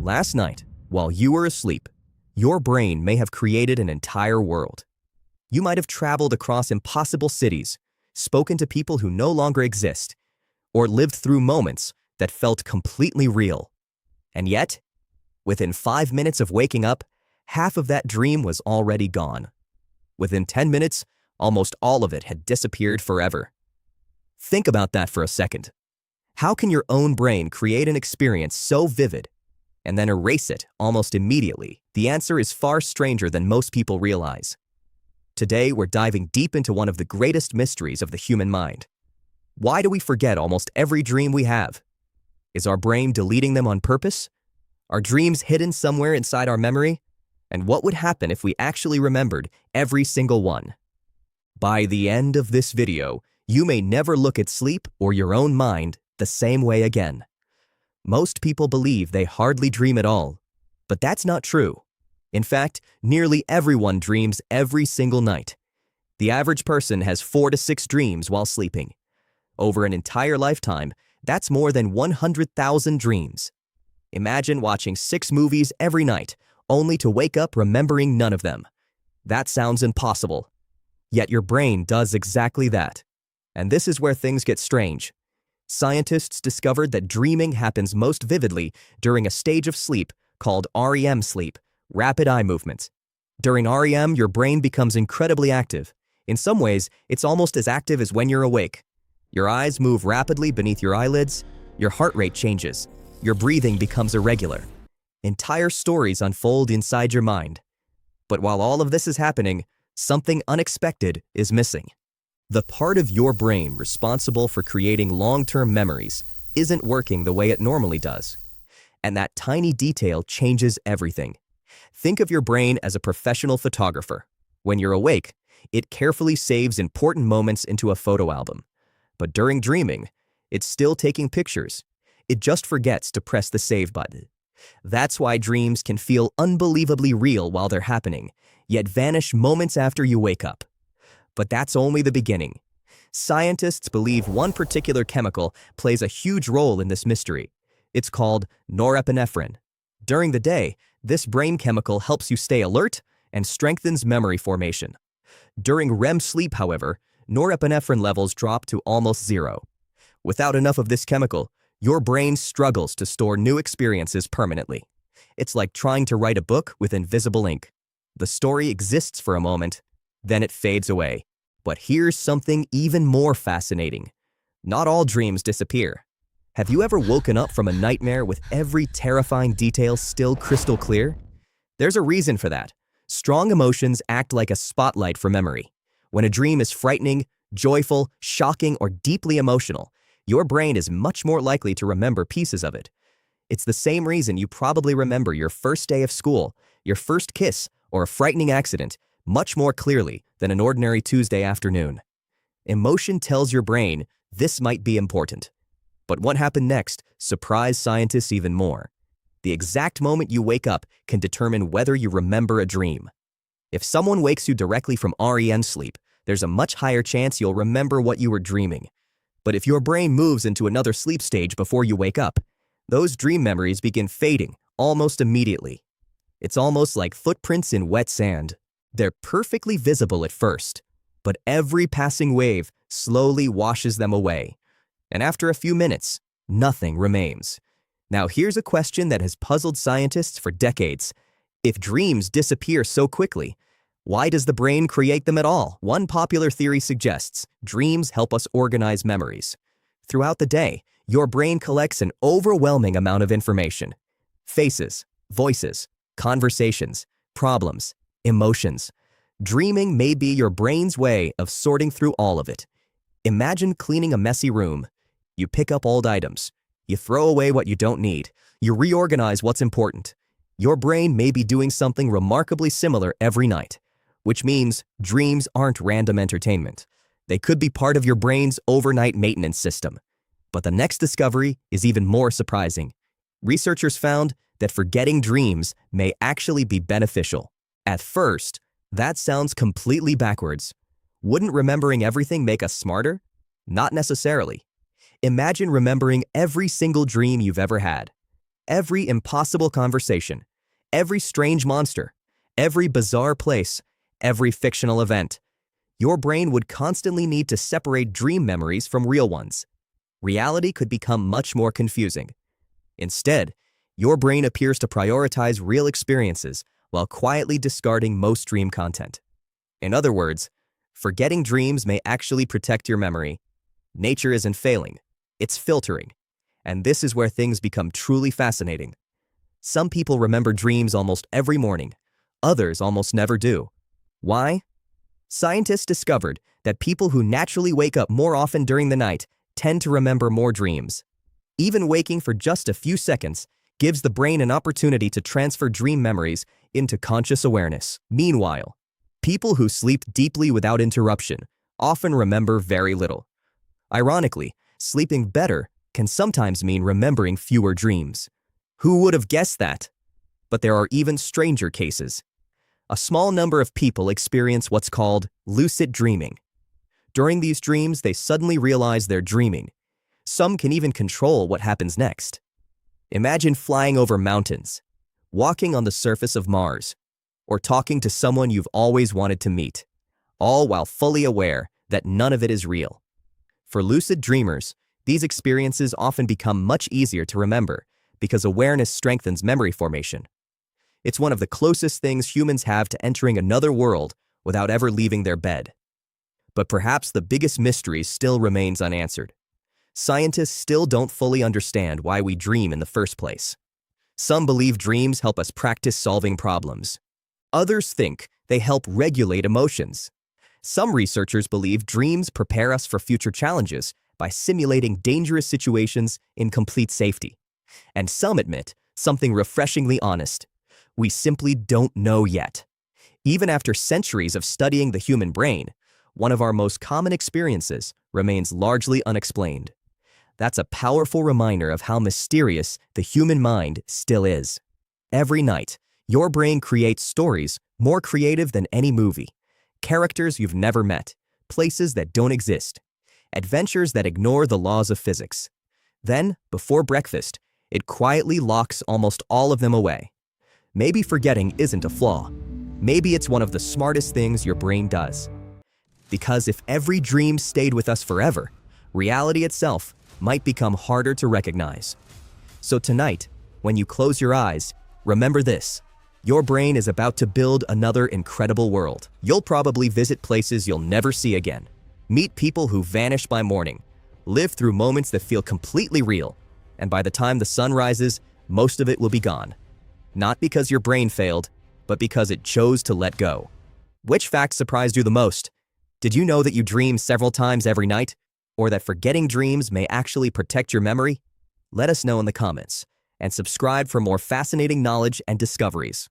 Last night, while you were asleep, your brain may have created an entire world. You might have traveled across impossible cities, spoken to people who no longer exist, or lived through moments that felt completely real. And yet, within 5 minutes of waking up, half of that dream was already gone. Within 10 minutes, almost all of it had disappeared forever. Think about that for a second. How can your own brain create an experience so vivid and then erase it almost immediately? The answer is far stranger than most people realize. Today, we're diving deep into one of the greatest mysteries of the human mind. Why do we forget almost every dream we have? Is our brain deleting them on purpose? Are dreams hidden somewhere inside our memory? And what would happen if we actually remembered every single one? By the end of this video, you may never look at sleep or your own mind the same way again. Most people believe they hardly dream at all, but that's not true. In fact, nearly everyone dreams every single night. The average person has 4 to 6 dreams while sleeping. Over an entire lifetime, that's more than 100,000 dreams. Imagine watching 6 movies every night, only to wake up remembering none of them. That sounds impossible. Yet your brain does exactly that. And this is where things get strange. Scientists discovered that dreaming happens most vividly during a stage of sleep called REM sleep, rapid eye movement. During REM, your brain becomes incredibly active. In some ways, it's almost as active as when you're awake. Your eyes move rapidly beneath your eyelids, your heart rate changes, your breathing becomes irregular. Entire stories unfold inside your mind. But while all of this is happening, something unexpected is missing. The part of your brain responsible for creating long-term memories isn't working the way it normally does. And that tiny detail changes everything. Think of your brain as a professional photographer. When you're awake, it carefully saves important moments into a photo album. But during dreaming, it's still taking pictures. It just forgets to press the save button. That's why dreams can feel unbelievably real while they're happening, yet vanish moments after you wake up. But that's only the beginning. Scientists believe one particular chemical plays a huge role in this mystery. It's called norepinephrine. During the day, this brain chemical helps you stay alert and strengthens memory formation. During REM sleep, however, norepinephrine levels drop to almost zero. Without enough of this chemical, your brain struggles to store new experiences permanently. It's like trying to write a book with invisible ink. The story exists for a moment, then it fades away. But here's something even more fascinating. Not all dreams disappear. Have you ever woken up from a nightmare with every terrifying detail still crystal clear? There's a reason for that. Strong emotions act like a spotlight for memory. When a dream is frightening, joyful, shocking, or deeply emotional, your brain is much more likely to remember pieces of it. It's the same reason you probably remember your first day of school, your first kiss, or a frightening accident much more clearly than an ordinary Tuesday afternoon. Emotion tells your brain this might be important. But what happened next surprised scientists even more. The exact moment you wake up can determine whether you remember a dream. If someone wakes you directly from REM sleep, there's a much higher chance you'll remember what you were dreaming. But if your brain moves into another sleep stage before you wake up, those dream memories begin fading almost immediately. It's almost like footprints in wet sand. They're perfectly visible at first, but every passing wave slowly washes them away. And after a few minutes, nothing remains. Now here's a question that has puzzled scientists for decades. If dreams disappear so quickly, why does the brain create them at all? One popular theory suggests dreams help us organize memories. Throughout the day, your brain collects an overwhelming amount of information. Faces, voices, conversations, problems, emotions. Dreaming may be your brain's way of sorting through all of it. Imagine cleaning a messy room. You pick up old items. You throw away what you don't need. You reorganize what's important. Your brain may be doing something remarkably similar every night, which means dreams aren't random entertainment. They could be part of your brain's overnight maintenance system. But the next discovery is even more surprising. Researchers found that forgetting dreams may actually be beneficial. At first, that sounds completely backwards. Wouldn't remembering everything make us smarter? Not necessarily. Imagine remembering every single dream you've ever had. Every impossible conversation, every strange monster, every bizarre place, every fictional event. Your brain would constantly need to separate dream memories from real ones. Reality could become much more confusing. Instead, your brain appears to prioritize real experiences while quietly discarding most dream content. In other words, forgetting dreams may actually protect your memory. Nature isn't failing, it's filtering. And this is where things become truly fascinating. Some people remember dreams almost every morning, others almost never do. Why? Scientists discovered that people who naturally wake up more often during the night tend to remember more dreams. Even waking for just a few seconds gives the brain an opportunity to transfer dream memories into conscious awareness. Meanwhile, people who sleep deeply without interruption often remember very little. Ironically, sleeping better can sometimes mean remembering fewer dreams. Who would have guessed that? But there are even stranger cases. A small number of people experience what's called lucid dreaming. During these dreams, they suddenly realize they're dreaming. Some can even control what happens next. Imagine flying over mountains, walking on the surface of Mars, or talking to someone you've always wanted to meet, all while fully aware that none of it is real. For lucid dreamers, these experiences often become much easier to remember because awareness strengthens memory formation. It's one of the closest things humans have to entering another world without ever leaving their bed. But perhaps the biggest mystery still remains unanswered. Scientists still don't fully understand why we dream in the first place. Some believe dreams help us practice solving problems. Others think they help regulate emotions. Some researchers believe dreams prepare us for future challenges by simulating dangerous situations in complete safety. And some admit something refreshingly honest: we simply don't know yet. Even after centuries of studying the human brain, one of our most common experiences remains largely unexplained. That's a powerful reminder of how mysterious the human mind still is. Every night, your brain creates stories more creative than any movie. Characters you've never met, places that don't exist, adventures that ignore the laws of physics. Then, before breakfast, it quietly locks almost all of them away. Maybe forgetting isn't a flaw. Maybe it's one of the smartest things your brain does. Because if every dream stayed with us forever, reality itself might become harder to recognize. So tonight, when you close your eyes, remember this: your brain is about to build another incredible world. You'll probably visit places you'll never see again, meet people who vanish by morning, live through moments that feel completely real, and by the time the sun rises, most of it will be gone. Not because your brain failed, but because it chose to let go. Which fact surprised you the most? Did you know that you dream several times every night? Or that forgetting dreams may actually protect your memory? Let us know in the comments, and subscribe for more fascinating knowledge and discoveries.